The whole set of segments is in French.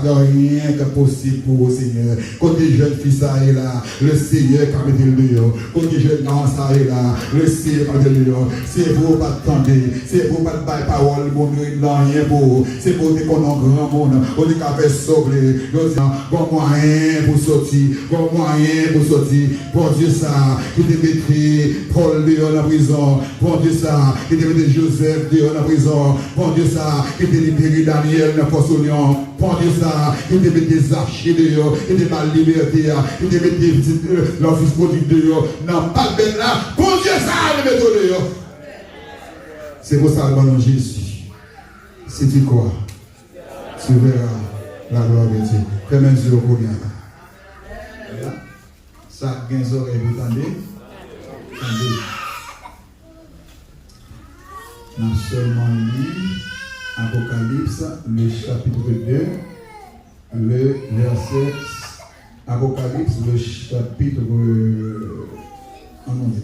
Il n'y a rien qui est possible pour le Seigneur. Quand les jeunes filles ça est là, le Seigneur qui a mis le dehors. Quand les jeunes gens ça est là, le Seigneur qui a mis le dehors. C'est pour pas attendre, c'est pour pas de parole, mon rien pour vous. C'est pour que qu'on a grand monde, on est capable de sauver. Bon moyen pour sortir, bon moyen pour sortir. Pour Dieu ça, qui te mettrait Paul dehors en prison. Pour Dieu ça, qui te mettrait Joseph dehors en prison. Pour Dieu ça, qui te libéré Daniel dans la fosse au lion. Pour Dieu ça, qui te mettrait des archers dehors, qui te mal liberté, qui te mettrait l'office politique dehors. Non, pas de là. Pour Dieu ça, le mettre dehors. C'est pour ça que Jésus. Si tu crois, tu verras la gloire de Dieu. Fais même sur le courrier. Ça, 15 oreilles, vous entendez? Attendez. Non seulement lu Apocalypse, le chapitre 2, le verset. Apocalypse, le chapitre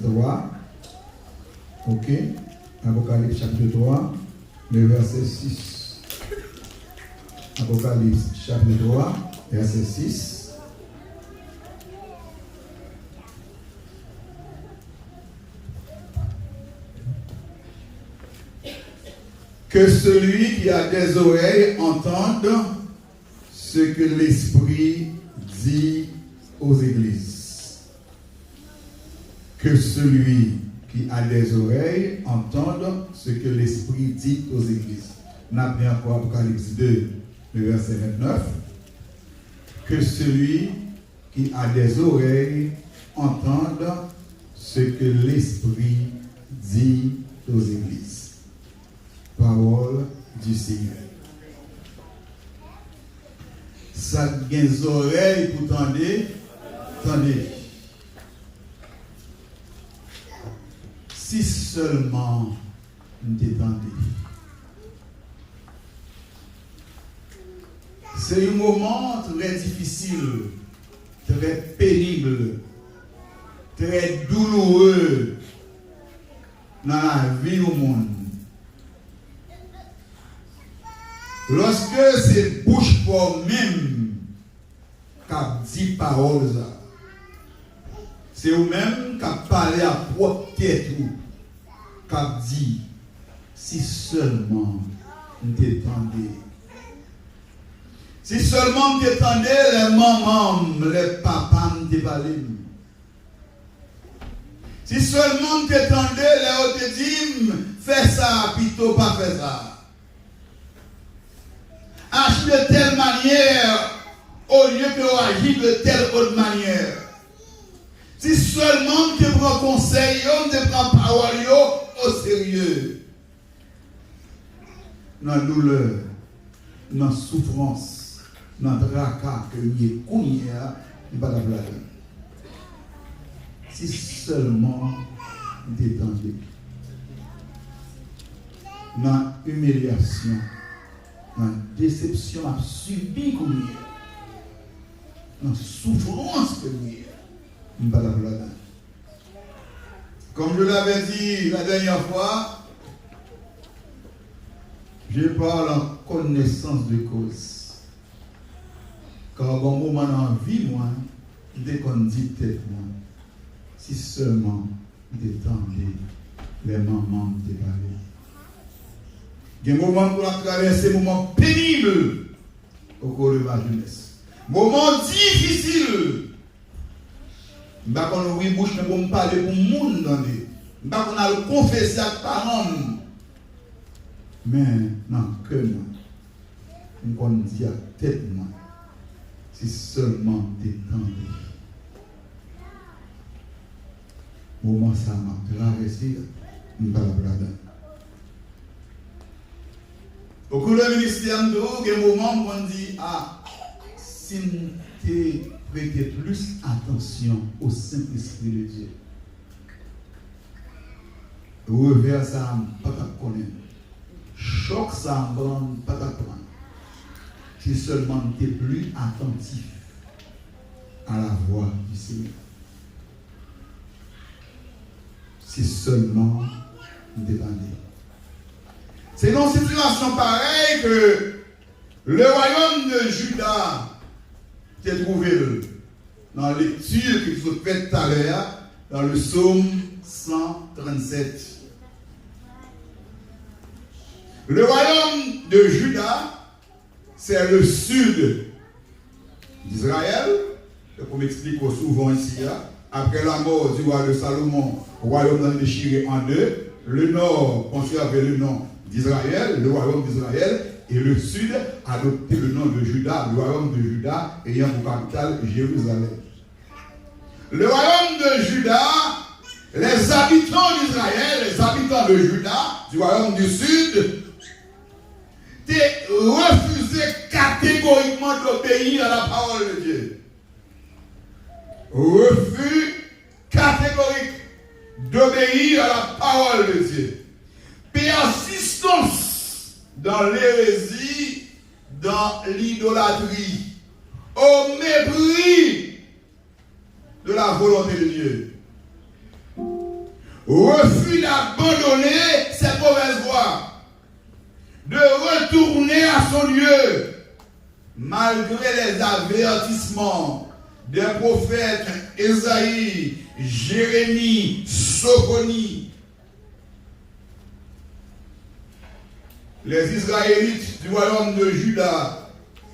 3. Ok? Apocalypse, chapitre 3, le verset 6. Apocalypse, chapitre 3, verset 6. Que celui qui a des oreilles entende ce que l'Esprit dit aux églises. Que celui qui a des oreilles entende ce que l'Esprit dit aux églises. On a pris encore Apocalypse 2, le verset 29. Que celui qui a des oreilles entende ce que l'Esprit dit aux églises. Parole du Seigneur. Ça a des oreilles pour tendre. Attendez. Si seulement nous t'étendez. C'est un moment très difficile, très pénible, très douloureux dans la vie au monde. Lorsque c'est bouche pour même qui dit parole, c'est vous-même qui parlé à propre tête qui dit si seulement nous t'étendez. Si seulement nous t'étendez, les mamans, les papas nous t'étendez. Si seulement nous t'étendez, les autres disent fais ça, plutôt pas faire ça. Agis de telle manière au lieu que agis de telle autre manière. Si seulement tu prends conseil, tu prends parole au sérieux. Dans la douleur, dans la souffrance, dans le tracas que nous avons, il n'y a pas de blague. Si seulement tu t'étendais. Dans l'humiliation, dans la déception à subir comme dans la souffrance que nous avons. Comme je l'avais dit la dernière fois, je parle en connaissance de cause. Car au moment dans la vie, moi, dès qu'on dit peut-être moi, si seulement détendez les mamans de parler. Il y a des moments pour traverser, des moments pénibles au cours de ma jeunesse. Moments difficiles. Je ne sais pas si on a bouche pour me parler pour le monde. Je ne sais pas si on a le confessé à parents. Mais non, que moi. On dit à tête moi. Si seulement détendez. Moment ça m'a traversé. Je ne sais pas au cours du ministère, il y a des moments où on dit ah, si nous prêtons plus attention au Saint-Esprit de Dieu, revers ça, pas de connaître. Choc ça, pas de prendre. Si seulement tu es plus attentif à la voix du Seigneur. Si seulement nous dépendons. C'est dans une situation pareille que Le royaume de Juda, qui est trouvé dans la lecture que vous avez faite tout à l'heure, dans le psaume 137. Le royaume de Juda, c'est le sud d'Israël. Comme m'explique souvent ici, après la mort du roi de Salomon, le royaume est déchiré en deux. Le nord conservait le nom d'Israël, le royaume d'Israël, et le sud adoptait le nom de Juda, le royaume de Juda ayant pour capitale Jérusalem. Le royaume de Juda, les habitants d'Israël, les habitants de Juda, du royaume du sud, refusé catégoriquement d'obéir à la parole de Dieu. Refus catégorique d'obéir à la parole de Dieu. Persistance dans l'hérésie, dans l'idolâtrie, au mépris de la volonté de Dieu. Refus d'abandonner ses mauvaises voies, de retourner à son Dieu, malgré les avertissements des prophètes Ésaïe, Jérémie, Sophonie. Les Israélites du royaume de Juda,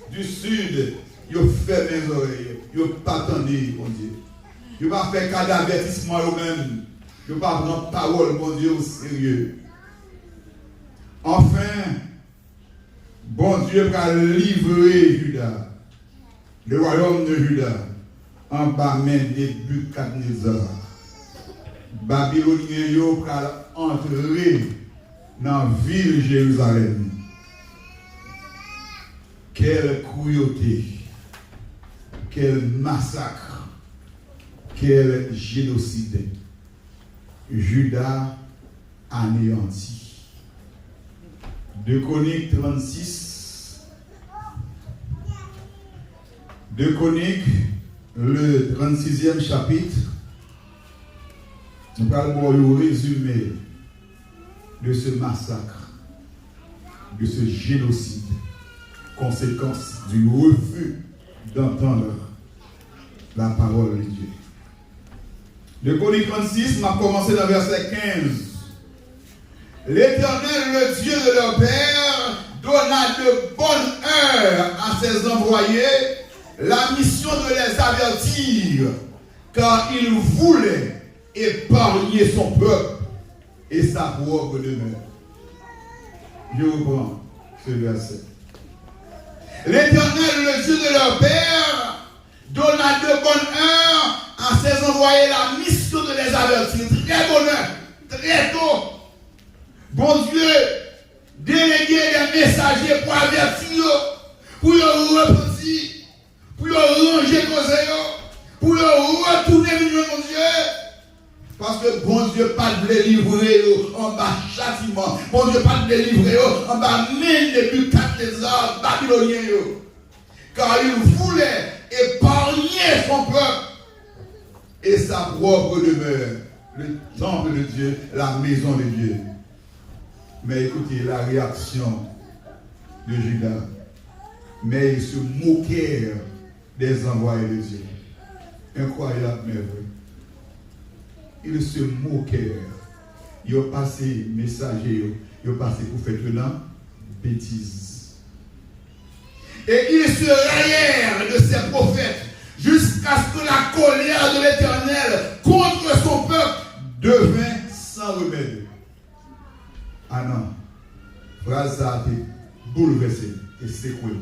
du sud, ils ont fait mes oreilles, ils n'ont pas attendu, mon Dieu. Ils n'ont pas fait qu'un avertissement eux-mêmes. Ils n'ont pas pris parole, mon Dieu, au sérieux. Enfin, bon Dieu va livrer Juda, le royaume de Juda, en bas même des Nebuchadnezzar. Babylonien yo pral entrer dans la ville de Jérusalem. Quelle cruauté, quel massacre, quel génocide. Juda anéanti. 2 Chroniques 36. 2 Chroniques, le 36e chapitre. Nous parlons du résumé de ce massacre, de ce génocide, conséquence du refus d'entendre la parole de Dieu. 2 Chroniques 36 m'a commencé dans verset 15. L'Éternel, le Dieu de leur père, donna de bonne heure à ses envoyés la mission de les avertir, car il voulait épargner son peuple et sa propre demeure. Je reprends ce verset. L'Éternel, le Dieu de leur père, donna de bonne heure à ses envoyés la mission de les avertir. Très bonne heure, très tôt. Bon Dieu, déléguer des messagers pour avertir, pour le repentir, pour le ranger pour le retourner vers mon Dieu. Parce que bon Dieu pas de les livrer en bas châtiment. Bon Dieu pas de les livrer en bas mine depuis 4 babyloniens. Car il voulait épargner son peuple et sa propre demeure, le temple de Dieu, la maison de Dieu. Mais écoutez la réaction de Judas. Mais ils se moquèrent des envoyés de Dieu. Incroyable, mais vrai. Ils se moquèrent. Ils ont passé messager, ils ont passé pour faire une bêtise. Et ils se raillèrent de ces prophètes jusqu'à ce que la colère de l'Éternel contre son peuple devint sans remède. Ah non, phrase ça a été bouleversée et secouée.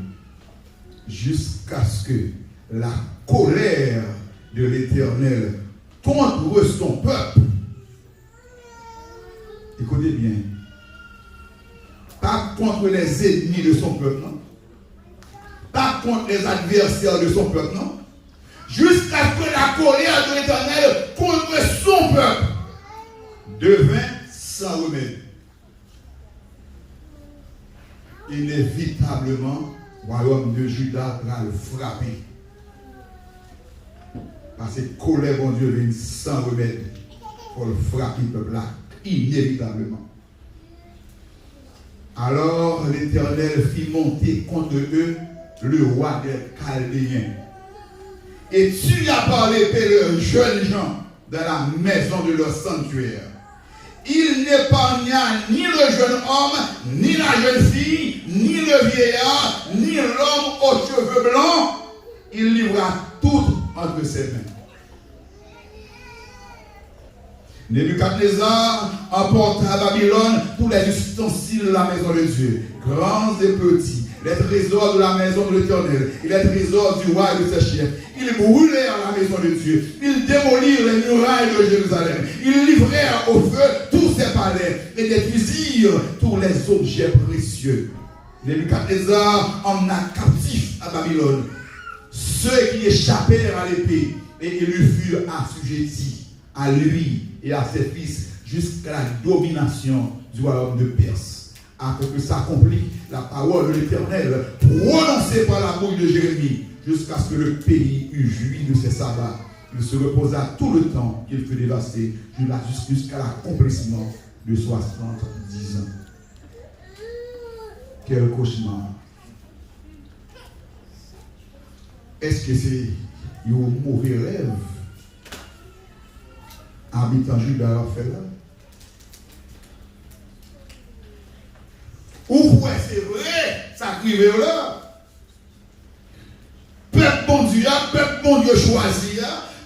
Jusqu'à ce que la colère de l'Éternel contre son peuple, écoutez bien, pas contre les ennemis de son peuple, non, pas contre les adversaires de son peuple, non, jusqu'à ce que la colère de l'Éternel contre son peuple devint sans remède. Inévitablement, le royaume de Juda va le frapper. Parce que colère, mon Dieu, vient sans remède pour le frapper le peuple là, inévitablement. Alors l'Éternel fit monter contre eux le roi des Chaldéens. Et tu as parlé leurs jeunes gens dans la maison de leur sanctuaire. Il n'épargna ni le jeune homme, ni la jeune fille, ni le vieillard, ni l'homme aux cheveux blancs. Il livra tout entre ses mains. Nebuchadnezzar emporta à Babylone tous les ustensiles de la maison de Dieu, grands et petits, les trésors de la maison de l'Éternel et les trésors du roi et de ses chefs. Ils brûlèrent la maison de Dieu, ils démolirent les murailles de Jérusalem, ils livrèrent au feu tous ses palais et détruisirent tous les objets précieux. Nebuchadnezzar emmena captifs à Babylone ceux qui échappèrent à l'épée et ils lui furent assujettis, à lui et à ses fils, jusqu'à la domination du royaume de Perse, afin que s'accomplisse la parole de l'Éternel prononcée par la bouche de Jérémie, jusqu'à ce que le pays eût joui de ses sabbats. Il se reposa tout le temps qu'il fut dévasté, jusqu'à l'accomplissement de 70 ans. Quel cauchemar! Est-ce que c'est un mauvais rêve? Habitant Juda a fait là. Ou quoi c'est vrai, ça arrive là. Peuple bon Dieu choisi,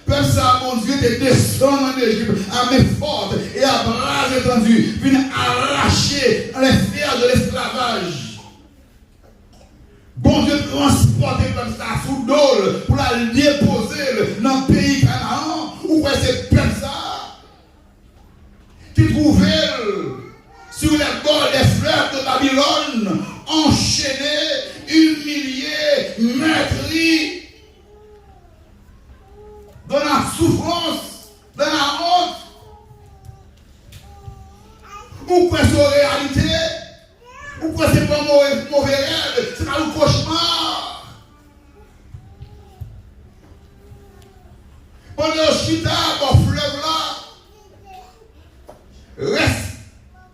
peuple ça bon Dieu te descend en Égypte à main forte et à bras étendus, vient arracher les fers de l'esclavage. Bon Dieu transporté comme ça sous dôle pour la déposer dans le pays Canaan. Ou quoi c'est peuple ça qui trouvait sur les bords des fleuves de Babylone, enchaînés, humiliés, meurtris, dans la souffrance, dans la honte. Ou quoi c'est réalité? Ou quoi c'est pas mauvais rêve? C'est pas un cauchemar. Pendant le chita, dans le fleuve là, reste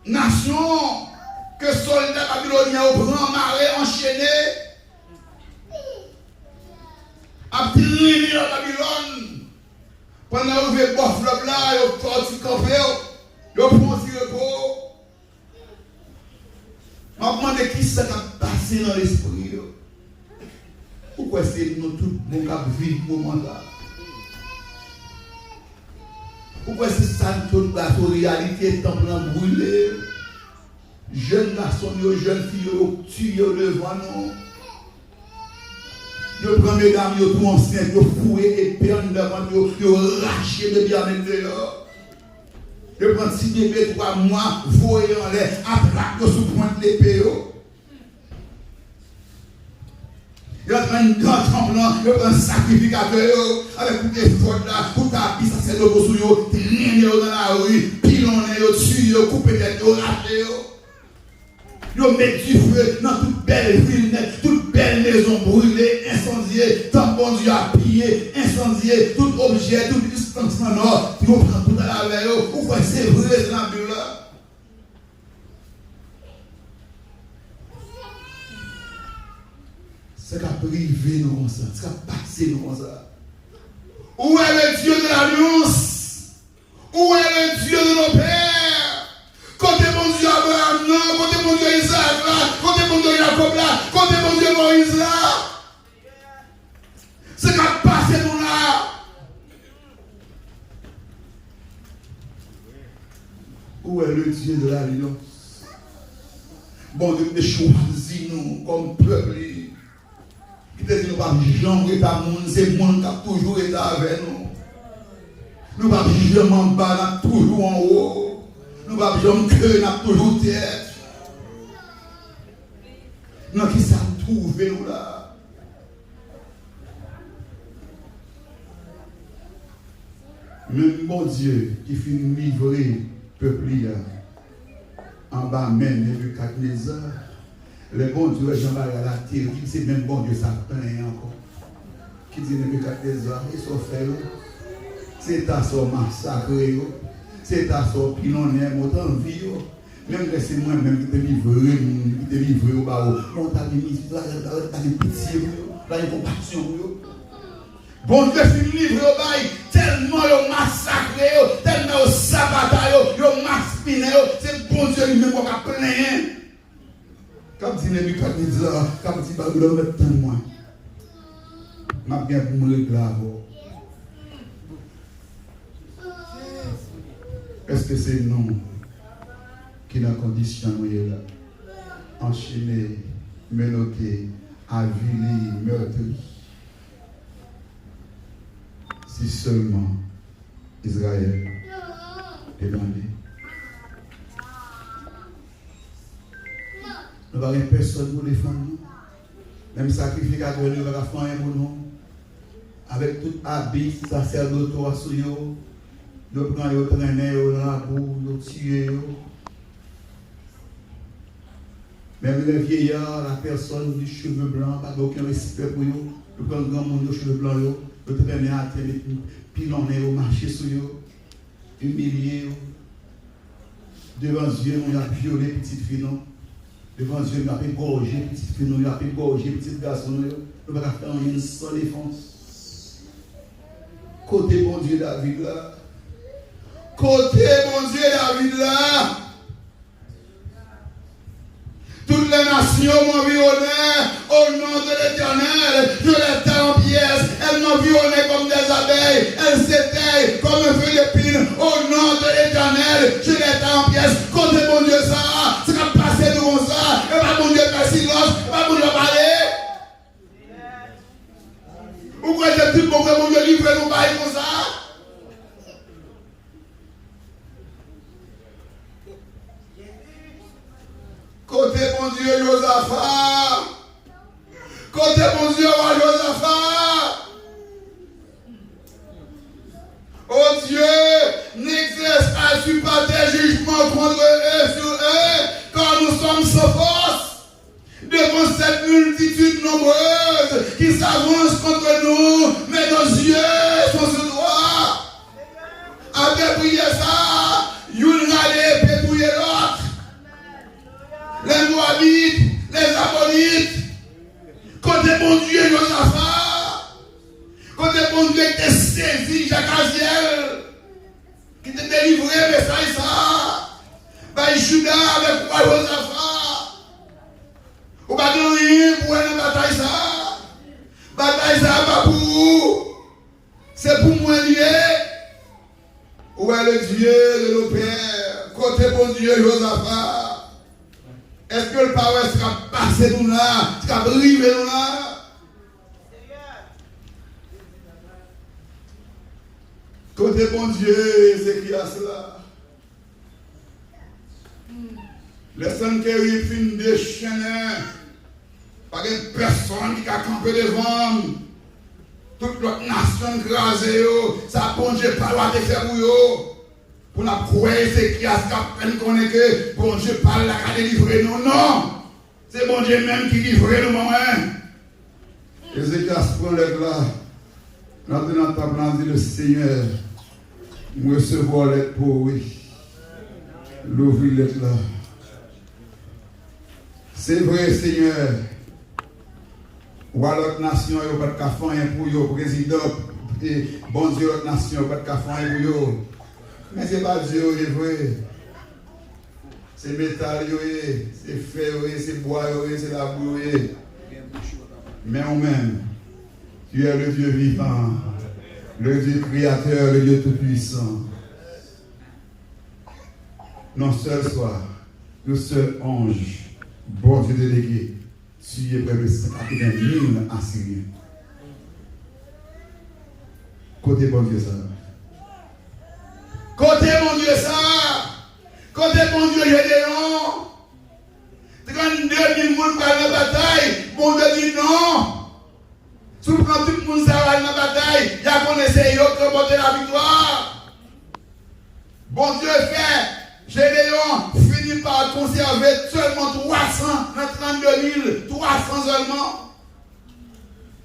nation que soldats babyloniens au grand marais enchaînés à traîner à Babylone. Pendant que le fleuve là, ils ont tordu campé, ils ont pris un repos. Je me demande qui ça a passé dans l'esprit. Pourquoi c'est nous tous qui vivons ce moment-là? Pourquoi c'est ça toute la réalité est en train de brûler? Jeunes garçons, jeunes filles, tuent devant nous. Ils prennent mesdames, ils tout enceintes, ils fouillent et perdent devant nous, ils rachent les bébés avec dehors. Ils prennent 6 bébés, 3 mois, voyant les attraquent sous pointe l'épée. Ils prennent un grand tremblement, ils prennent un sacrificateur avec toutes les fautes là, tout tapis, ça c'est le beau sous eux, traîner dans la rue, pilonner, tuer, couper tête, rater. Ils mettent du feu dans toute belle ville, toute belle maison brûlée, incendiée, tant bon Dieu a pillé, incendié, tout objet, toute distance en or, ils vont prendre tout à la veille. Pourquoi c'est vrai dans la Bible là? C'est qu'à priver nous comme ça, c'est qu'à passer nous comme ça. Où est le Dieu de l'Alliance? Où est le Dieu de nos pères? Côté mon Dieu Abraham, non, côté mon Dieu Isaac là, côté mon Dieu Jacob là, côté mon Dieu Moïse là. C'est qu'à passer nous là. Où est le Dieu de l'Alliance? Bon Dieu te choisit nous comme peuple. Qui te dit nous ne pouvons jamais être à monde, c'est le monde qui a toujours été avec nous. Nous ne pouvons jamais en bas, nous toujours en haut. Nous ne pouvons jamais que nous toujours tête. Nous qui ça trouver nous là. Même mon Dieu qui finit livrer le peuple en bas même Nebuchadnezzar. Le bon Dieu, Jean-Marie à la terre, c'est même bon Dieu, ça plaint encore. Qui dit Nebuchadnezzar, ils sont faits, c'est ta son massacré, c'est ta son pilonné, autant vie, Même c'est moi-même qui te livré au bas. On t'a mis, là, il y a pitié, là, il y a compassion. Bon Dieu, c'est livré au bail, tellement il massacré, tellement il sabata, il maspiné, c'est bon Dieu lui-même qui va plaindre. Comme dit Nebuchadnezzar, comme dit Babylone, mettez moi. Je vais bien pour me réclamer. Est-ce que c'est nous qui dans la condition là, enchaîné, menotté, avilé, meurtri? Si seulement Israël est dans lui. Nous n'avons personne pour défendre nous. Même sacrificateur, nous n'avons pas faire pour nous. Avec tout habit, sacerdoce, nous prenons les traîner dans la boue, nous tirons. Même les vieillards, la personne du cheveu blanc, pas d'aucun respect pour eux. Nous prenons grand monde de cheveux blancs, nous traîner à terre, pilonner au marché sur eux, humilier devant Dieu, nous avons violé petite fille. Devant Dieu, nous avons égorgé petite fille, nous avons égorgé petit garçon, nous avons fait rien sans défense. Côté bon Dieu David là. Côté bon Dieu David là. Toutes les nations m'environnaient au nom de l'Éternel. Je les tais en pièces. Elles m'environnaient comme des abeilles. Elles s'éteignent comme un feu d'épine. Au nom de l'Éternel, je les tais en pièces. Côté mon Dieu ça, c'est comme passer devant ça. Et pas mon Dieu faire silence, pas mon Dieu parler. Ou quoi j'ai dit pour que mon Dieu livre nous bail comme ça? Côté mon Dieu, Josaphat. Côté mon Dieu, roi Josaphat. Oh Dieu, n'exerce pas tes jugements contre eux sur eux, car nous sommes sans force. Devant cette multitude nombreuse qui s'avance contre nous, mais nos yeux sont sur toi. Après prier ça, une allait pétouiller l'autre. Les Moabites, les Ammonites, côté mon Dieu, Josaphat, côté mon Dieu qui t'a saisi, Jacques Aziel, qui t'a délivré, mais ça, bah, Judas avec roi Josaphat, ou pas de rien pour une bataille ça, bataille ça, pas pour, c'est pour moi lié, où est le Dieu de nos pères, côté mon Dieu, Josaphat. Est-ce que le parole sera passé nous là, sera brivé nous là? Côté bon Dieu, c'est qui a cela? Les Saint-Kéry finissent déchaîner. Pas une personne qui a campé devant. Toute l'autre nation crasée, ça bon Dieu parle de faire pour eux. Pour nous croire c'est qui a ce peine qu'on est que bon Dieu parle là qu'à délivrer nous. Non! C'est bon Dieu même qui livre nous, maman. Ézéchias prend l'aide là. Maintenant, tu as dit le Seigneur, nous recevons l'aide pour oui. L'ouvrir l'aide là. C'est vrai, Seigneur. Ou à l'autre nation, il n'y a pas de faire pour le président. Bon Dieu, l'autre nation, il n'y a pas de faire pour eux. Mais ce n'est pas Dieu, c'est vrai. C'est métal, c'est fer, c'est bois, c'est la boue. Mais on même, tu es le Dieu vivant, le Dieu créateur, le Dieu tout-puissant. Non seul soir, le seul ange, bon Dieu délégué, tu es près de 50 000 Assyriens. Côté bon Dieu ça. Côté mon Dieu ça, côté mon Dieu Gédéon, 32 000 personnes dans la bataille, mon Dieu dit non. Si vous prenez tout le monde dans la bataille, il y a qu'on essaye de remporter la victoire. Bon Dieu fait, Gédéon finit par conserver seulement 300, dans 32 000, 300 seulement.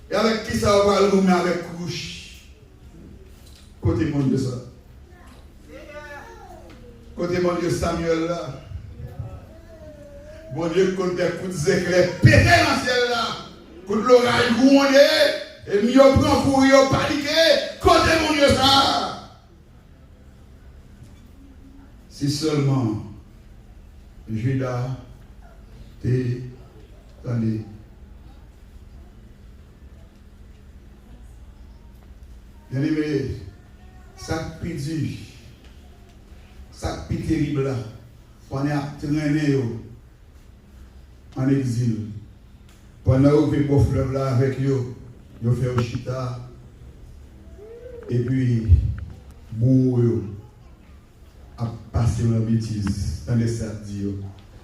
Et avec qui ça va le remettre avec couche? Côté mon Dieu ça. Côté mon Dieu Samuel là, Bon Dieu, quand des coups d'éclair pété dans le ciel là, quand l'orage gronde, et mieux prend pour y paniquer, côté mon Dieu ça. Si seulement Judas t'es allé. Bien aimé, ça qui dur, ça qui terrible là, on est traîné en exil. Pendant que vous faites fleuve là avec eux, vous faites au chita, et puis, vous a passé la bêtise. Dans les cercles,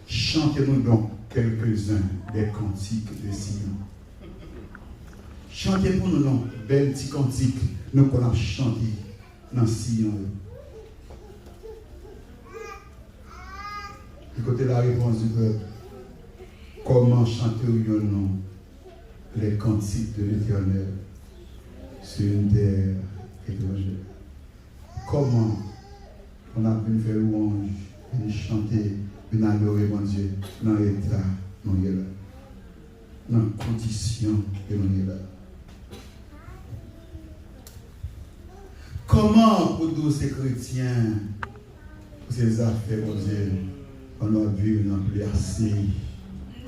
chantez-nous donc quelques-uns des cantiques de Sion. Chantez pour nous donc, belles petits cantiques, nous qu'on a chanté dans Sion. Écoutez la réponse du peuple. Comment chanterions-nous les cantiques de l'Éternel sur une terre étrangère? Comment on a pu faire louange et chanter, et adorer mon Dieu dans l'état où on est là, dans la condition où on est là? Comment pour tous ces chrétiens, pour ces affaires, mon Dieu, on a vu dans le assez,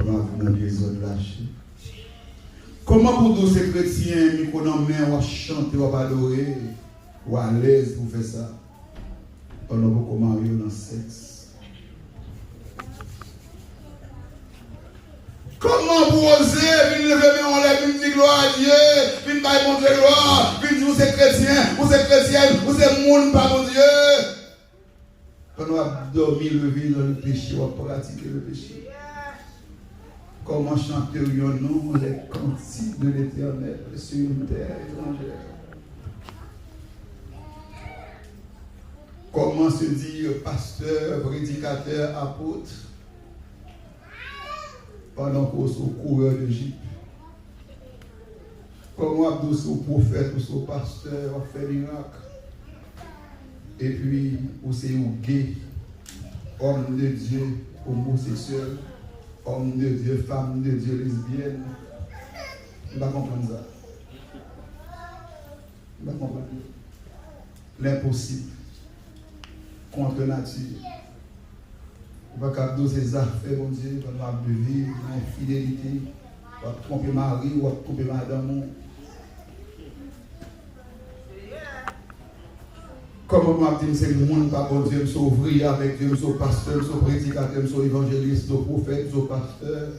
on a vu dans les autres lâchés? Comment pour tous ces chrétiens, nous qu'on en met, on va chanter, on va adorer, ou à l'aise pour faire ça? On a beaucoup marié dans le sexe. Comment vous osez venir lever en l'air, venir dire gloire à Dieu, venir bailler mon Dieu gloire, venir dire vous êtes chrétiens, vous êtes chrétienne, vous êtes monde par mon Dieu? Quand on a dormi, levé dans le péché, on va pratiquer le péché. Comment chanterions-nous les cantiques de l'Éternel sur une terre étrangère? Comment se dire pasteur, prédicateur, apôtre pendant qu'on est au coureur d'Égypte? Comment Abdou soit prophète ou soit pasteur, on fait miracle? Et puis, ou c'est ou gay, homme de Dieu, homosexuel, homme de Dieu, femme de Dieu, lesbienne. On va comprendre ça. On va comprendre l'impossible. Contre nature. On va capter ces affaires, mon Dieu, on va vivre l'infidélité, on va tromper mari, on va tromper madame. Comme on m'a dit, c'est le monde, pas bon Dieu, je suis ouvrier avec Dieu, je suis pasteur, je suis prédicateur, je suis évangéliste, je suis prophète, je suis pasteur.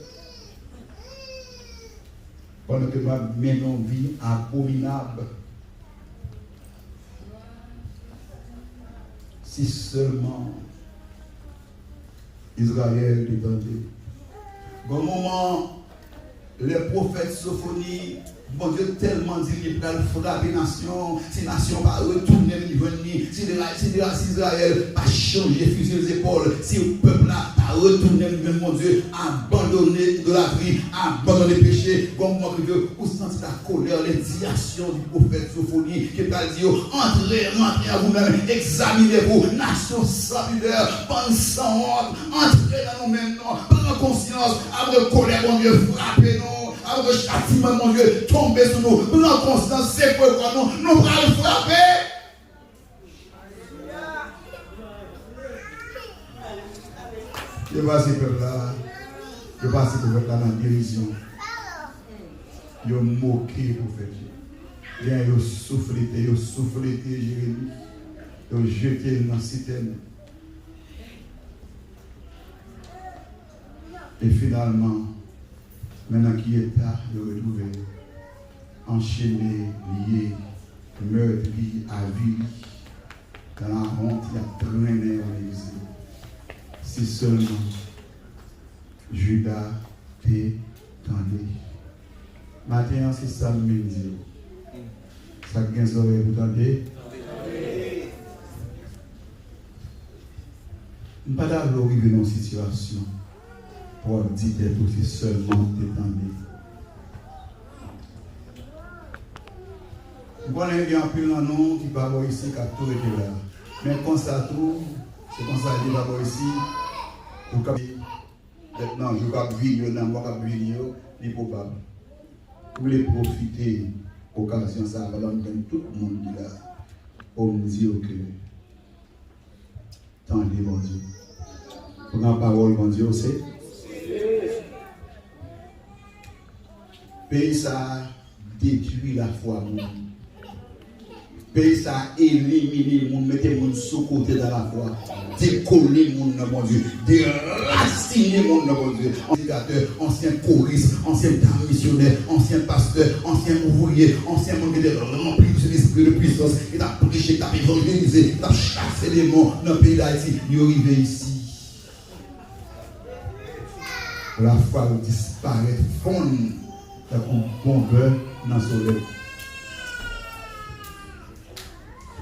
Pendant que ma mène une vie abominable. Si seulement Israël dépendait. Bon moment, les prophètes Sophonie, bon Dieu tellement dit qu'il va frapper la nation, si la nation va retourner au venir, si Israël va changer, fuser les épaules, si le peuple là va retourner au mon Dieu, abandonner de la vie, abandonner le péché, bon moment que Dieu, vous sentez la colère, l'indignation du prophète Sophonie, qui va dire, entrez à vous-même, examinez-vous, nation sans pudeur, pensez en honte, entrez dans nous-mêmes, prenez conscience, après colère, mon Dieu, frappez-nous. Alors le châtiment, mon Dieu, tombe sur nous. Prenons conscience, c'est pourquoi nous allons frapper. Je passe ce peuple-là. Je passe ce peuple-là dans la dérision. Ils ont moqué pour faire Dieu. Bien, ils ont souffleté Jérémie. Ils ont jeté dans la citerne. Et finalement, maintenant qui est tard, de retrouver enchaîné, lié, meurtri, avili, dans la honte, il a traîné en exil. Si seulement Judas t'entendait. Maintenant, c'est ça le même Dieu. Ça qui est oreilles, vous entendez? Nous ne pouvons pas arriver dans une situation. Pour dire que c'est seulement t'étendre. Nous connaissons un peu de nom qui va ici, qui a tout été là. Mais comme ça, tout, c'est comme ça qu'il va ici, pour Maintenant, je vais venir dans moi, je vais venir, c'est probable. Vous voulez profiter de l'occasion, ça va donner tout le monde qui est là, pour me dire que, tendez, mon Dieu. Pour la parole, mon Dieu, c'est. Pays ça détruit la foi. Pays ça élimine le monde, mettez le monde sous côté dans la foi. Décoller le monde, mon Dieu. Déraciner le monde, mon Dieu. Ancien choriste, ancien missionnaire, ancien pasteur, ancien ouvrier, ancien monde qui est rempli de l'esprit de puissance, qui a prêché, qui a évangélisé, qui a chassé les morts dans le pays d'Haïti. Il est arrivé ici. La foi disparaît, fond. C'est un bon beurre dans le soleil.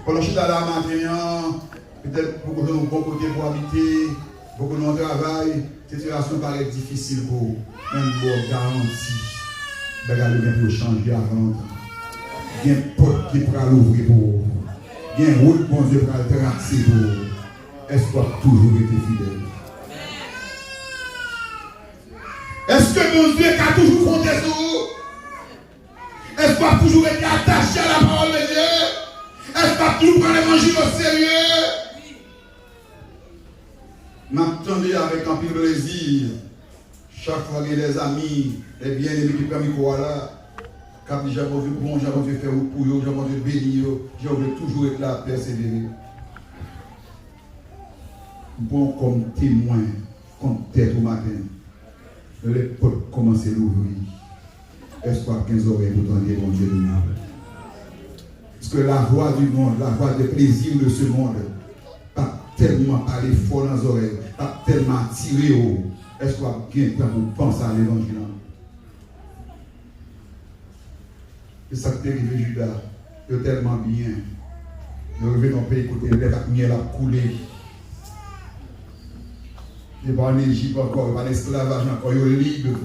Pour le chute à la matin, peut-être beaucoup de gens ont bon côté pour habiter, beaucoup de gens travaillent, cette situation paraît difficile pour vous. Même pour garantie, regardez bien pour changer avant longtemps. Il y a une porte qui pourra l'ouvrir pour vous. Il y a une route, bon Dieu, pour le tracer pour vous. Est-ce qu'on a toujours été fidèle? Est-ce que mon Dieu a toujours compté sur vous? Est-ce qu'on a toujours été attaché à la parole de Dieu? Est-ce qu'on a toujours pris l'évangile au sérieux? M'attendez avec un peu de plaisir. Chaque fois qu'il y a des amis, les bien-aimés qui prennent le micro là, quand j'ai envie de bon, j'ai envie de faire pour eux, j'ai envie de bénir, j'ai envie de toujours être là, persévérer. Bon comme témoin, comme tête au matin. Les portes commencent à l'ouvrir. Est-ce qu'on a 15 oreilles pour entendre mon Dieu de nous? Parce que la voix du monde, la voix des plaisirs de ce monde, pas tellement parler fort dans les oreilles, pas tellement attiré haut. Est-ce qu'on a bien temps pour penser à l'évangile? Et ça qui est arrivé, Judas, il est tellement bien. Il est arrivé dans le pays côté, il a coulé. Il n'est pas en Égypte encore, il n'est pas en esclavage encore, il est libre.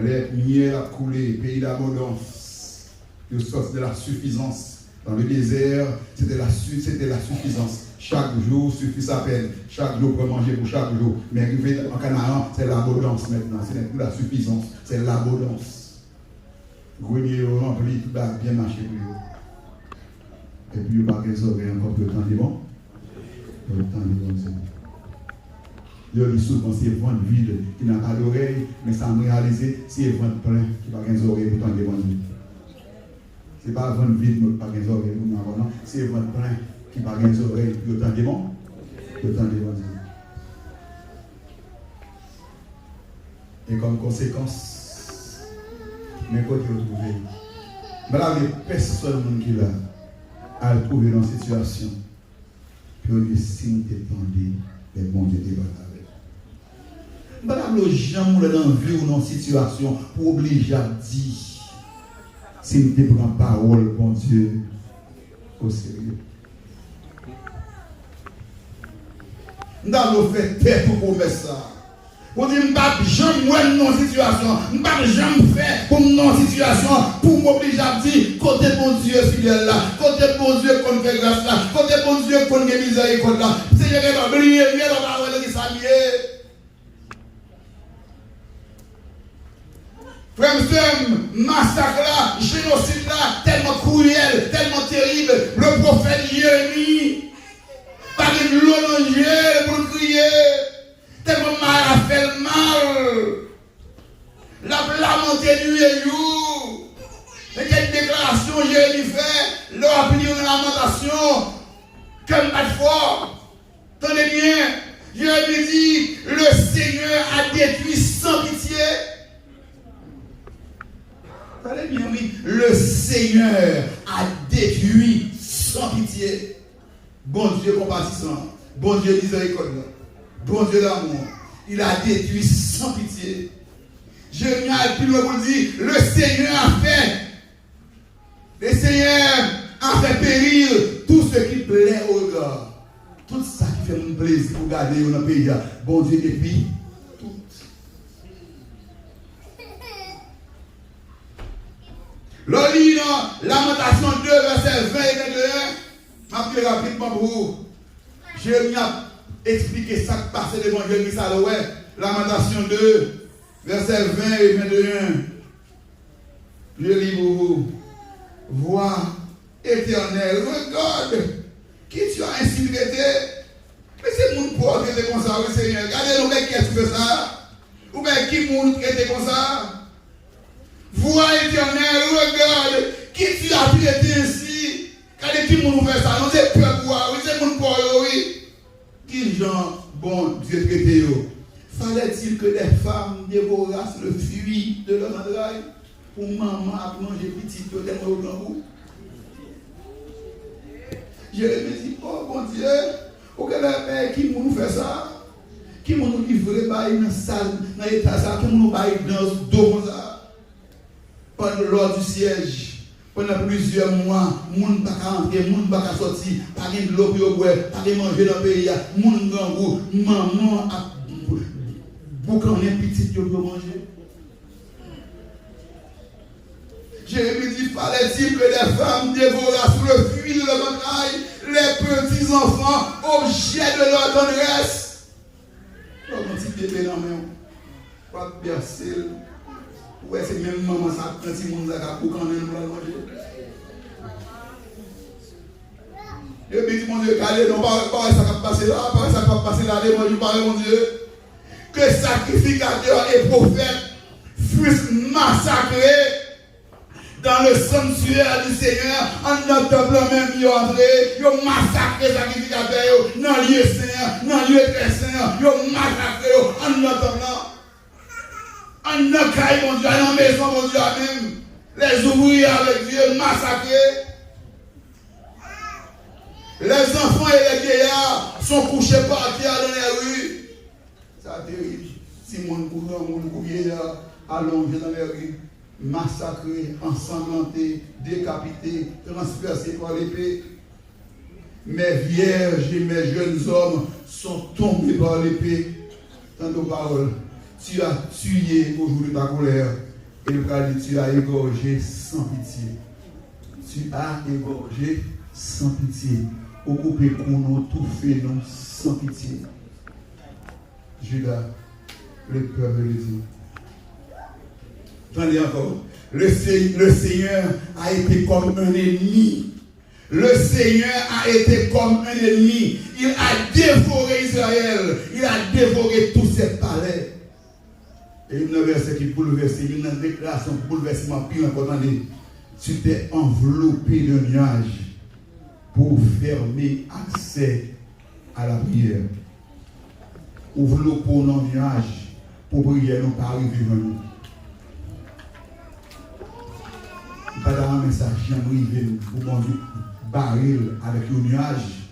Les miel a coulé, pays d'abondance. Il sort de la suffisance. Dans le désert, c'était la suffisance. Chaque jour suffit sa peine. Chaque jour pour manger pour chaque jour. Mais arrivé en Canaan, c'est l'abondance maintenant. Ce n'est plus la suffisance, c'est l'abondance. Grenier rempli, tout a bien marché pour eux. Et puis, il n'y a pas des oreilles encore pour le temps du bon. Le temps du bon, c'est bon. Il y a souvent c'est ventre vide qui n'a pas d'oreille, mais ça me réalise, c'est ventre plein qui n'a pas des oreilles pour tendre les ventres. Ce n'est pas ventre vide, mais pas des oreilles pour non, c'est ventre plein qui n'a pas des oreilles pour tendre les ventres. Et comme conséquence, mais quand tu retrouves, voilà les personnes qui là, à trouver dans cette situation, puis on est signe d'étendue, les bons Dieu te battent. Madame le gens dans la vie ou dans une situation pour obliger à dire si nous te prenons parole, bon Dieu, au sérieux. Nous avons fait tête pour promesse ça. Pour dire, je ne vais pas jamais dans une situation, je ne vais pas jamais faire pour dans une situation pour m'obliger à dire côté bon Dieu fidèle là, côté bon Dieu qu'on fait grâce là, côté bon Dieu qu'on fait miséricorde là. Seigneur, il va briller, il va parler qui s'allie. Frère, massacre là, génocide là, tellement cruel, tellement terrible. Le prophète Jérémie, pas de l'onanger pour crier, tellement mal a fait le mal. La lamenté du Yéhou. Et quelle déclaration Jérémie fait, leur a pris une lamentation, comme pas de fort. Tenez bien, Jérémie dit, le Seigneur a détruit sans pitié. Allez bien, oui. Le Seigneur a détruit sans pitié. Bon Dieu compatissant, bon Dieu miséricordieux, bon Dieu d'amour. Il a détruit sans pitié. Jérémie a plus loin pour dire, le Seigneur a fait périr tout ce qui plaît au regard. Tout ça qui fait mon plaisir pour garder dans le pays. Bon Dieu détruit. Le livre, Lamentation 2, verset 20 et 21, je vais rapidement pour vous. Jérémie a expliqué ça qui passait devant Jérémie Saloué. Lamentation 2, versets 20 et 21. Je lis pour vous. Vois, Éternel, regarde qui tu as ainsi traité. Mais c'est mon pauvre qui était comme ça, oui Seigneur. Regardez-nous, mais qui est-ce qui fait ça? Ou bien qui moun traité comme ça? Vois, Éternel, regarde qui tu as traité ainsi. Regardez qui moun fait ça. Nous c'est peur pour oui, c'est mon pauvre, oui. Qui gens bon Dieu traité yo? Fallait-il que des femmes dévorassent le fruit de leur entraille pour maman à manger petit peu de au grand bout? Je me dis, oh mon Dieu, auquel père qui nous fait ça? Qui nous livre dans une salle, dans l'état ça, qui nous baille dans le dos comme ça? Pendant l'heure du siège, pendant plusieurs mois, moun pas rentrer, moun pas sortir, pas de l'eau pour boire, pas de manger dans le pays, moun grand goût, maman a boucan un petit pour manger. Jérémie dit, fallait-il que les femmes dévorassent le fruit de leur entraille, les petits enfants, objets de leur tendresse. Quand on dit bébé dans la main, pas bercer. Ouais, c'est même maman, ça, quand il monde a boucan un manger. Jérémie dit, mon Dieu, allez, non, pas ça va passer là, pas ça va passer là, moi je parle, mon Dieu. Que sacrificateurs et prophètes fussent massacrés dans le sanctuaire du Seigneur, en notre temple même, ils ont entré, ils ont massacré les sacrificateurs, dans le lieu saint, dans le lieu très saint, ils ont massacré en notre temple. En notre caille, mon Dieu, dans la maison, mon Dieu, même, les ouvriers avec Dieu, massacrés. Les enfants et les vieillards sont couchés par terre dans les rues. C'est terrible. Si mon vieillard allongé dans les rues, massacrés, ensanglantés, décapités, transpercés par l'épée. Mes vierges et mes jeunes hommes sont tombés par l'épée. Tant de paroles. Tu as tué au jour de ta colère. Et le frère dit, tu as égorgé sans pitié. Tu as égorgé sans pitié. Au coupé pour nous, tout fait non sans pitié. Judas, le peuple le dit. Attendez encore. Le Seigneur a été comme un ennemi. Le Seigneur a été comme un ennemi. Il a dévoré Israël. Il a dévoré tous ses palais. Et il y a un verset qui bouleverse, il y a une déclaration bouleversement pire encore. Tu t'es enveloppé de nuages pour fermer accès à la prière. Ouvre-le pour nos nuages pour prier, nous pas arriver devant nous. Pas d'avoir un message, j'aimerais pour mon Dieu baril avec un nuage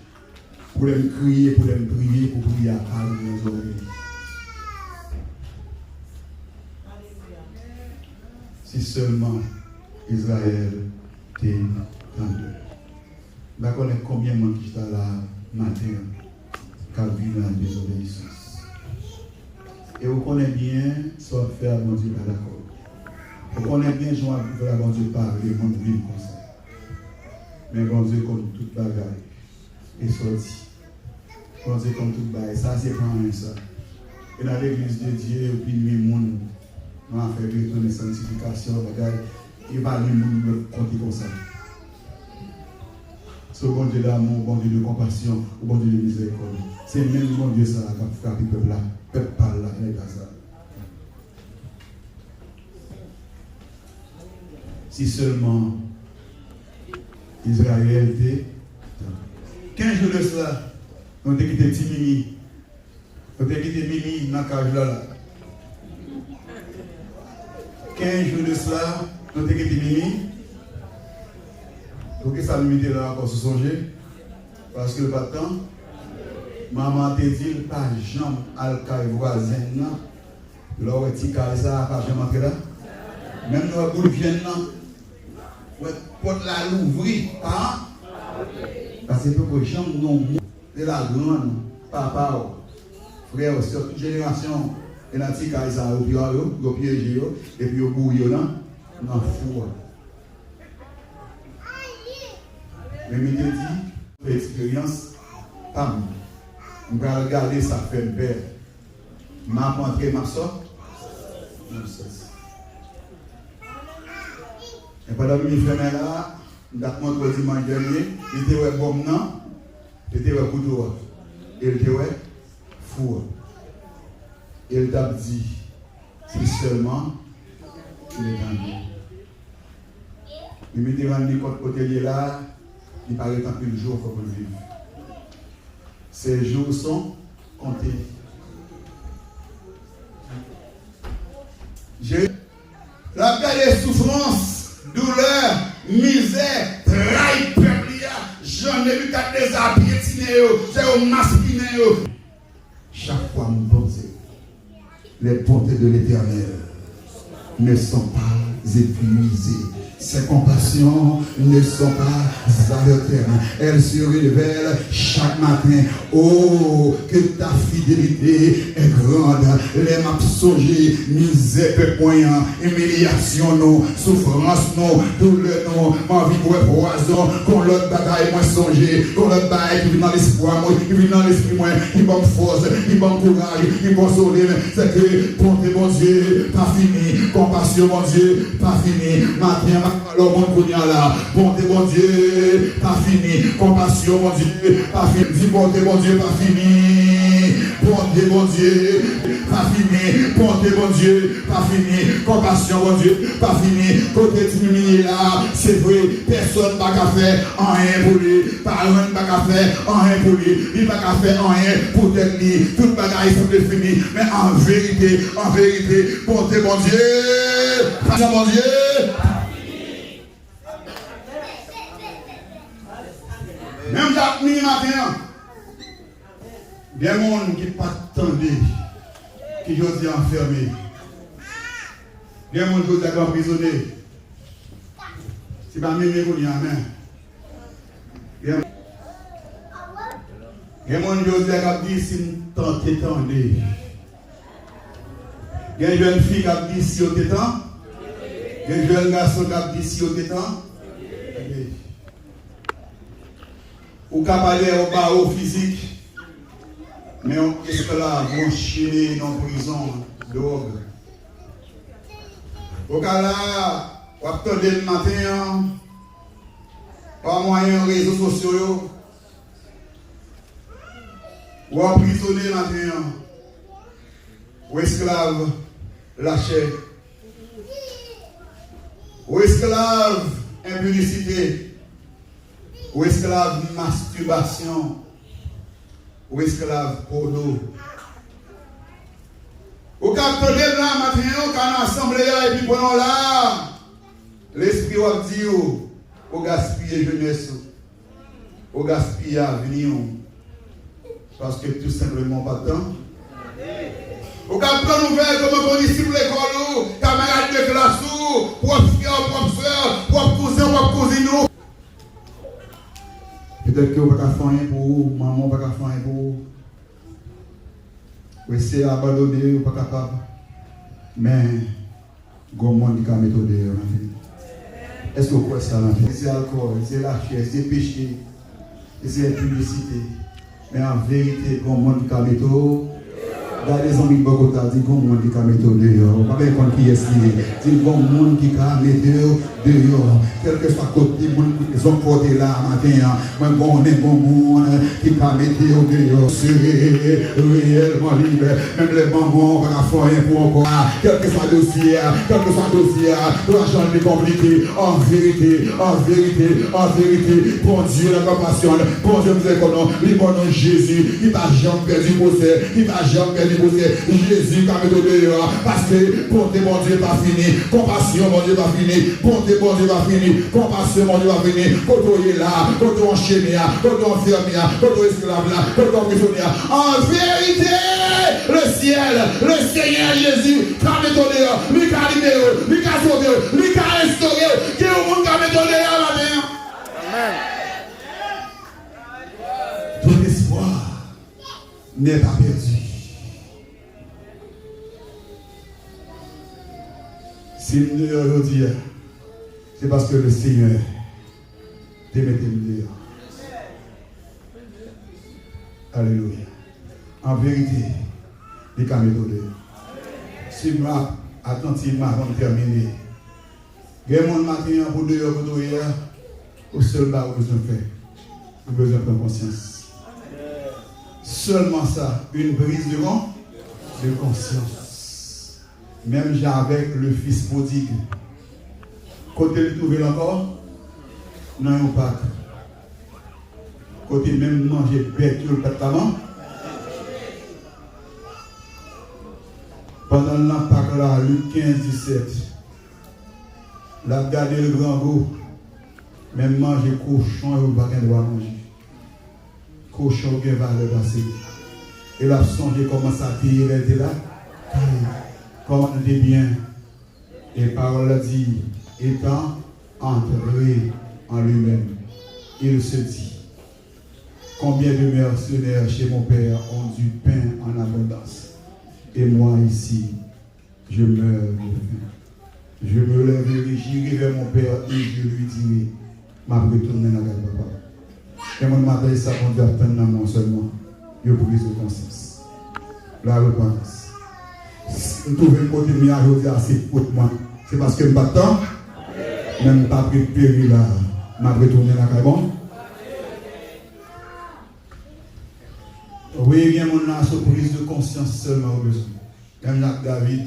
pour les crier, pour les prier, pour prier à parler nos oreilles. Si seulement Israël était dans deux. Je connais combien de gens qui sont là matin, qui vivent dans la désobéissance. Et vous connaissez bien, soit faire mon Dieu pas d'accord. Vous connaissez bien, je vais bon Dieu parler, mon Dieu comme ça. Mais bon Dieu comme toute bagaille est sorti. Bon Dieu comme toute bagaille, ça c'est pas rien ça. Et dans l'église de Dieu, puis les gens, on a fait retourner sanctification, bagaille, et pas les gens compter comme ça. Ce bon Dieu d'amour, bon Dieu de compassion, bon Dieu de miséricorde. C'est même bon Dieu ça qui a frappé le peuple là. Le peuple parle là, il n'est pas ça. Si seulement Israël était 15 jours de cela, on a quitté Timini. On a quitté Mimi dans la cage là. 15 jours de cela, on a quitté Mimi. Pour que ça limite là encore se songer. Parce que le pas de temps. Maman te dit pas jamais à le voisin. Là, tu as ça, pas jamais entrer là. Même nos boules viennent là. Pour la l'ouvrir, hein? Parce que pour que les gens non de la grande, papa, frère, sur toute génération, et la tique à ça, au piège, et puis au bout, dans le four. Mais je te dis, l'expérience, pam, on va regarder ça fait peur. m'a rentré, m'a sorti. Et pendant que je suis là, je me montré dimanche dernier, il était bon non, il était couteau, il était fou. Il t'a dit, c'est seulement il est en vie. Il me dit rendu compte côté là, il paraît tant plus de jours pour le vivre. Ces jours sont comptés. J'ai la paix des souffrances, douleur, misère, trahi, peuple, j'en ai vu qu'à des arbres piétinés, j'ai au masculin. Chaque fois, nous pensons, les bontés de l'Éternel ne sont pas épuisées. Ses compassions ne sont pas arrêtées. Elles se révèlent chaque matin. Oh, que ta fidélité est grande. Les maps songés, misère, poignant, humiliation, non, souffrance, non, douleur, non, envie pour poison, qu'on l'autre bataille, moi songer, qu'on l'autre bataille qui vit dans l'espoir, moi, qui vit dans l'esprit, moi, qui donne force, qui donne courage, qui console. C'est que, bonté, mon Dieu, pas fini. Compassion, mon Dieu, pas fini. Matin, alors, mon là, bonté, mon Dieu, pas fini. Compassion, mon Dieu, pas fini. Dis bonté, mon Dieu, pas fini. Bonté, mon Dieu, pas fini. Bonté, mon Dieu, pas fini. Compassion, mon Dieu, pas fini. Côté diminué là, c'est vrai, personne n'a qu'à faire rien pour lui. Parent n'a qu'à faire rien pour lui. Il n'a qu'à faire rien pour être lui. Toute bagaille semble fini. Mais en vérité, bonté, mon Dieu, passion, mon Dieu. Même chaque nuit matin, il y a des gens qui ne pas attendus, qui osent enfermer. Il y a des gens qui osent emprisonner. C'est pas même qu'on y a main. Il y a des gens qui osent dire si nous tentons. Il y a une jeune fille qui a dit si on t'étend. Il y a un jeune garçon qui a dit si on t'étend. Ou qu'à parler au barreau physique, mais on esclave, on chine dans la prison, drogue. Au cas là, on attendait le matin, par moyen de réseaux sociaux, ou emprisonné le matin, ou esclave lâché, ou esclave impunicité. Ou esclave masturbation, ou esclave porno. Ou capteur de là, maintenant, quand on assemblée et puis pendant là, l'esprit va dire, ou gaspiller jeunesse, ou gaspiller avenir, parce que tout simplement pas de temps. Ou capteur nouvelle, comme on dit, disciple l'école, camarade de classe, propre frère, propre soeur, propre cousin, propre cousine. Peut-être que vous ne pouvez pas faire rien pour vous, maman ne peut pas faire rien pour vous. Vous essayez d'abandonner, vous n'êtes pas capable. Mais, il y a un monde qui a méthodé dans la vie. Est-ce que vous croyez ça dans la vie? C'est l'alcool, c'est la chair, c'est le péché, c'est l'impudicité. Mais en vérité, il y a un monde qui a méthodé. Dans les amis de Bogota, il y a un monde qui a méthodé dehors. Pas bien qu'on qui est lié. Il y a un monde qui a méthodé dehors. Quel que soit côté, ils ont porté là matin. Moi, bon monde qui a méthodé dehors. C'est réellement libre. Même les bonbons, on va faire rien pour encore. Quel que soit le dossier, l'argent est compliqué. En vérité, bon Dieu, la compassion, bon Dieu, nous économons, libre nom Jésus, qui va jamais perdu procès, qui va jamais perdu procès. Jésus qui a mis au dehors, parce que bonté, mon Dieu, pas fini, compassion, mon Dieu, pas fini, bonté, mon Dieu, pas fini, compassion, mon Dieu, pas fini, quand on est là, quand on est enchaîné, quand on est enfermé, quand on est esclave là, quand on est prisonnier. En vérité, le ciel, le Seigneur Jésus, qui a mis au dehors, lui qui a libéré, lui qui a sauvé, lui qui a restauré, qui est au monde qui a mis au dehors là-dedans. Amen. Ton espoir n'est pas perdu. Si nous devons dire, c'est parce que le Seigneur te met dehors. Alléluia. En vérité, il a méthode. Si moi, attentivement avant de terminer, il y a mon matin pour 2 heures pour hier, au seul bas, vous besoin de faire. Vous besoin de prendre conscience. Seulement ça, une brise de conscience. Même avec le fils prodigue. Côté le trouver encore, non, pas. Côté même manger bête, le pas de maman. Pendant l'Impact là, Luc 15-17, la gardé le grand goût, même manger cochon et pas qu'un doit manger. Cochon qui va le passer. Et la songé comment ça tire, elle était là. Comment elle était bien. Et parole a dit, étant entré en lui-même, il se dit, combien de mercenaires chez mon père ont du pain en abondance. Et moi ici, je meurs de faim. Je me lèverai, j'irai vers mon père et je lui dirai, m'a retourné avec papa. Et mon matin, ça compte attendre dans mon seulement. Je brise de conscience. La repentance. Si vous trouvez le côté de moi aujourd'hui assez pour moi, c'est parce que je n'ai pas de temps, même pas préparé là, m'a retourné dans la bon. Oui, bien, mon a surprise de conscience seulement au besoin. Même là, David,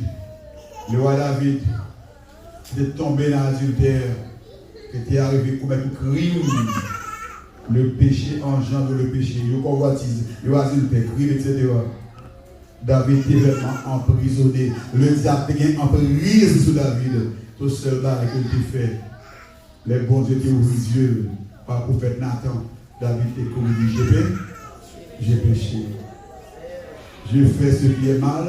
le roi David, qui est tombé dans l'adultère, qui était arrivé pour mettre un crime. Le péché engendre le péché, le convoitise, le adultère, crime, etc. David était vraiment emprisonné. Le diable était en prise sur David. Tout seul là qu'il était fait. Les bons dieux étaient ouverts les yeux par le prophète Nathan. David était corrigé. J'ai péché. Je fais ce qui est mal,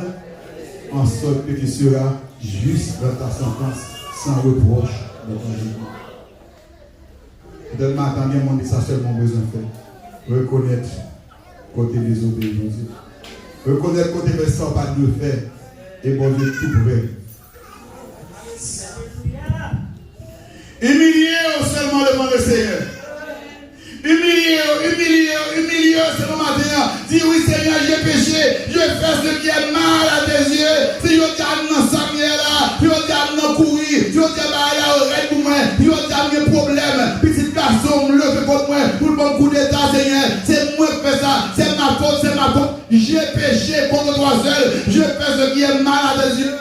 en sorte que tu seras juste dans ta sentence, sans reproche de ton jugement. Peut-être matin, bien, mon dit ça seulement besoin de faire. Reconnaître côté désobéi, mon Dieu. Reconnaître côté de ça, pas de le faire. Et bon Dieu, tout vrai. Humilier seulement devant le Seigneur. Humilier seulement matin. Dis oui Seigneur, j'ai péché. Je fais ce qui est mal à tes yeux. Si je t'aime dans sa là, je t'aime dans courir, je t'aime à la oreille pour moi, je t'aime des problèmes. Petit garçon, me lève contre moi pour le bon coup d'état, Seigneur. C'est moi qui fais ça. C'est ma faute. J'ai péché contre toi seul. Je fais ce qui est mal à tes yeux.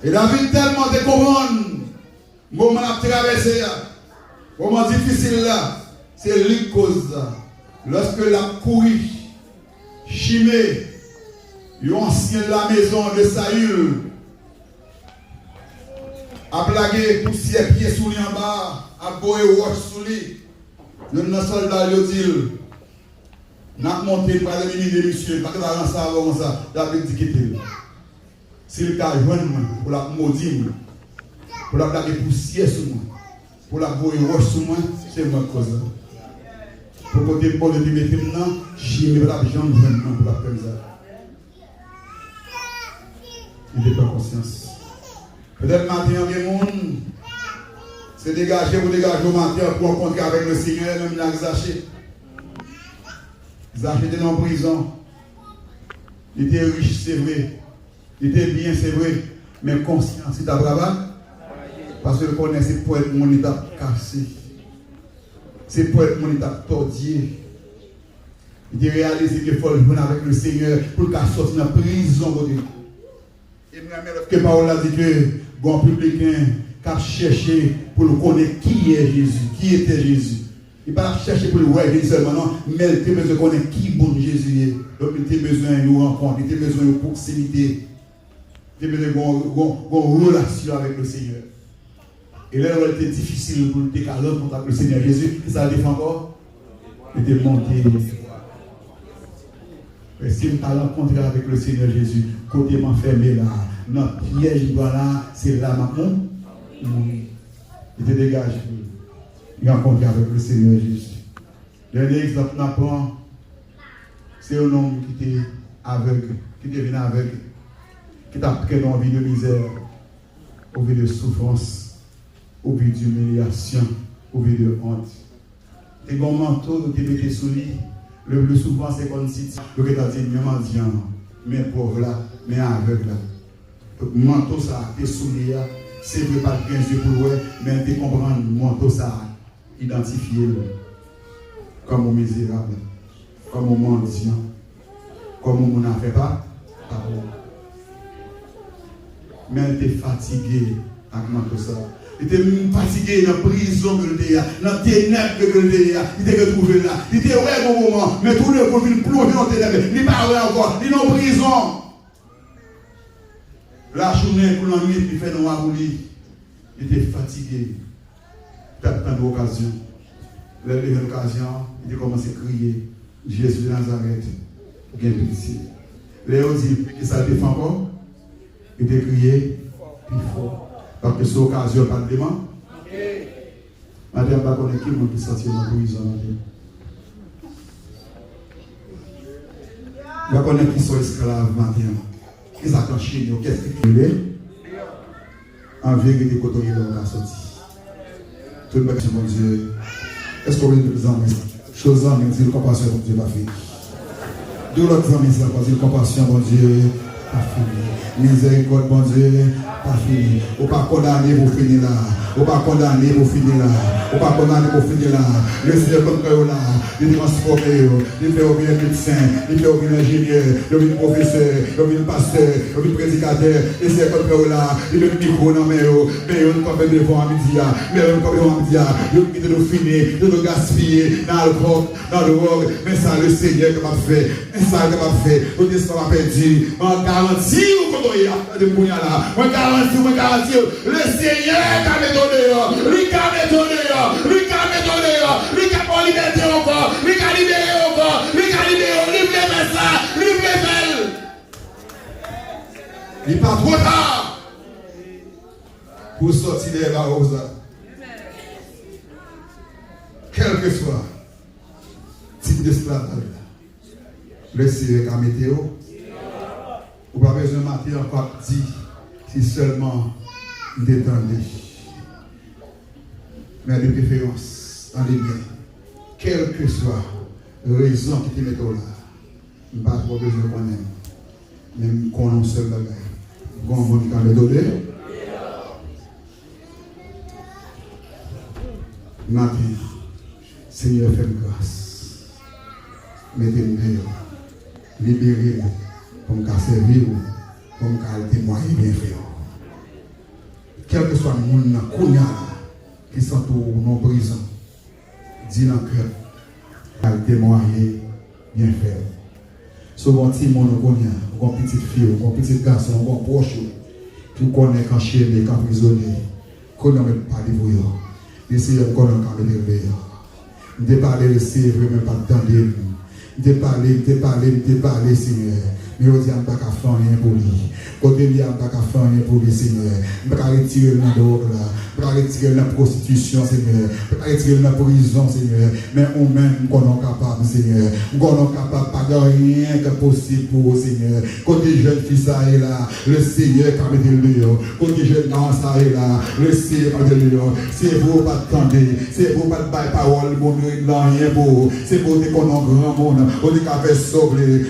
Et David tellement te comprendre. Moment à traverser, moment difficile là, c'est lui cause. Lorsque la couru, Chimée, l'ancien de la maison de Saül, a blagué poussière pied sous lui en bas, a boé roche sous lui. Le soldat lui dit, n'a monté par le ministre de monsieur, parce que dans ça avant ça, David dit quitter. S'il t'a joint pour la maudire, pour la blaguer poussière sur moi, pour la boire roche sur moi, c'est moi cause. Pour côté bon de mettre maintenant, j'ai mis la jambe vraiment pour la faire ça. Il n'est pas conscience. Peut-être maintenant, bien monde, c'est dégager ou dégager au matin pour rencontrer avec le Seigneur, même là, Zaché. Zaché était en prison. Il était riche, c'est vrai. Il était bien, c'est vrai. Mais conscience, il t'a brava. Parce que le connaît, c'est pour être mon état cassé. C'est pour être mon état tordier. Il a réalisé qu'il faut le jouer avec le Seigneur pour qu'il sorte de la prison. Et que parole a dit que bon publicain qui a cherché pour le connaître qui est Jésus, qui était Jésus. Il n'a pas cherché pour le voir seulement, non, mais il a besoin de connaître qui bon Jésus est. Donc il a besoin de nous rencontrer, il a besoin de proximité, il a besoin de relation avec le Seigneur. Et là, il était difficile pour le décaler contre le Seigneur Jésus. Et ça a défendu encore. Il était monté. Et si nous avons rencontré avec le Seigneur Jésus, côté m'enfermé là, notre piège là, c'est là maintenant. Il était dégagé. Il a rencontré avec le Seigneur Jésus. Dernier exemple, c'est un homme qui était aveugle, qui était venu aveugle, qui t'a pris dans une vie de misère, au vie de souffrance. Au vu d'humiliation, au vu de honte. Et mon manteau, nous te mettez sous lui, Le plus souvent, c'est comme si tu as dit, mais pauvre là, mais aveugle là. Manteau ça, tes souliers, c'est pas de 15 yeux pour le mais tu comprends, manteau ça, identifier comme un misérable, comme un mendiant, comme un n'a fait pas. Mais elle était fatiguée avec manteau ça. Il était fatigué dans la prison que il était, dans la ténèbres que il était, il était retrouvé là. Il était ouais au moment, mais tout le monde il plonge dans la ténèbres. Il n'est pas ouais encore, il est en prison. La journée pour la nuit, il fait noir pour lui. Il était fatigué. Il a tant d'occasions. Il a eu l'occasion, il a commencé à crier Jésus de Nazareth, bien pitié. Léo dit que ça défend encore. Il a crié plus fort. Parce que c'est l'occasion pas de demande. Madame, je ne sais pas qui sorti dans la prison. Je ne sais pas qui sont esclaves maintenant. Qui sont en Chine, qu'est-ce qu'ils font? En vérité, quand on est là, on a sorti. Tout le monde dit, mon Dieu, est-ce qu'on veut nous en mettre? Chose en mettre, compassion, mon Dieu, pas fini. Deux autres amis, c'est la compassion, mon Dieu, pas fini. Miséricorde, mon Dieu, pas fini. Ou pas condamné pour finir là. Ou pas condamné pour finir là. Ou pas condamné pour finir là. Le Seigneur comme là, il transforme, il fait ouvrir médecin, il fait ouvrir ingénieur, il fait professeur, il fait pasteur, il fait prédicateur. Le Seigneur comme là, il fait micro dans mes mais on ne peut pas devant à midi, mais on ne peut pas à midi, il quitte de finir, de gaspiller dans l'alcool, dans le rock. Mais ça, le Seigneur qui m'a fait, ça qui m'a fait, on dit ça m'a perdu, on garantit ou quand on y a de mouilla là, on garantit, le Seigneur qui m'a donné, lui qui m'a donné, lui qui m'a donné, lui qui m'a liberté encore, lui qui a libéré encore, lui qui a libéré, lui qui a fait ça, lui qui a fait. Il n'est pas trop tard pour sortir de la rose. Quel que soit type d'esclavage, le Seigneur a météo. Ou pas besoin de matin encore dit si seulement détendez. Mais de préférence, en ligne, quelle que soit la raison qui te met là, je n'ai pas trop besoin de connaître. Même qu'on a un seul bagage. Bon, mon qui me donné. Matin, Seigneur, fais-moi grâce. Mettez-moi libérez-moi pour me servir, pour me témoigner bien fait. Quel que soit le monde qui sont en prison, dis dans le cœur, pour témoigner bien fait. Souvent, si mon on a une petite fille, un petit garçon, un proche, qui connaît quand chéri, quand prisonnier, qu'on n'a même pas de vous. Le Seigneur connaît quand même de vous. Je parle de Seigneur, même pas d'entendre. Je parle, Seigneur. Mais je dis, je ne peux pas faire rien pour lui. Côté lui, je ne peux pas faire rien pour lui, Seigneur. Je ne peux pas retirer le drogue là. Je ne peux pas retirer la prostitution, Seigneur. Je ne peux pas retirer la prison, Seigneur. Mais on même qu'on est capable, Seigneur. Qu'on est capable, pas de rien que possible pour vous, Seigneur. Côté jeune fille, ça est là. Le Seigneur qui a mis le lion. Côté jeune non, ça est là. Le Seigneur qui a mis le lion. C'est vous pas attendre. C'est vous pas de bail parole. Bon, rien pour vous. C'est pour que qu'on a grand monde. On est capable de sauver.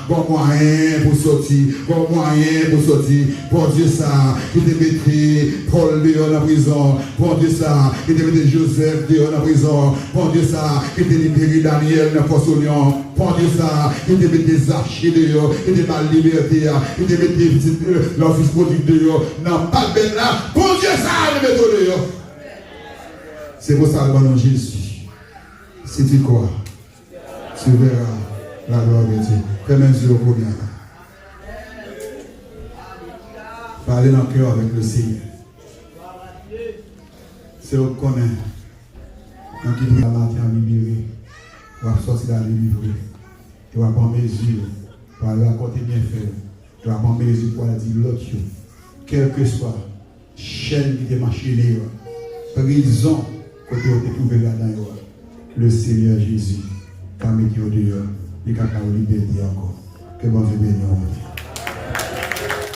Bon moyen pour sortir, bon moyen pour sortir. Pour Dieu ça, qui te mettrait Paul dehors dans la prison. Pour Dieu ça, qui te mettrait Joseph dehors dans la prison. Pour Dieu ça, qui te libéré Daniel dans la fosse au lion. Pour Dieu ça, qui te mettrait Zachée dehors, qui te mal liberté, qui te mettrait l'office produit dehors. Non, pas de là. Pour Dieu ça, le mettre dehors. C'est pour ça que nous Jésus. Si tu crois, tu verras la gloire de Dieu. Fais mes yeux au premier. Parlez dans le cœur avec le Seigneur. C'est ce qu'on connaît. Quand il dit la matin à libérer, on va sortir dans les livres. Tu vas prendre mes yeux pour aller à côté bien fait. Tu vas prendre mes yeux pour aller dire l'autre. Quel que soit chaîne qui est machinée, prison, côté où tu es trouvé là-dedans, le Seigneur Jésus, quand il est au dehors, il y a une liberté encore. Que bon Dieu bénisse.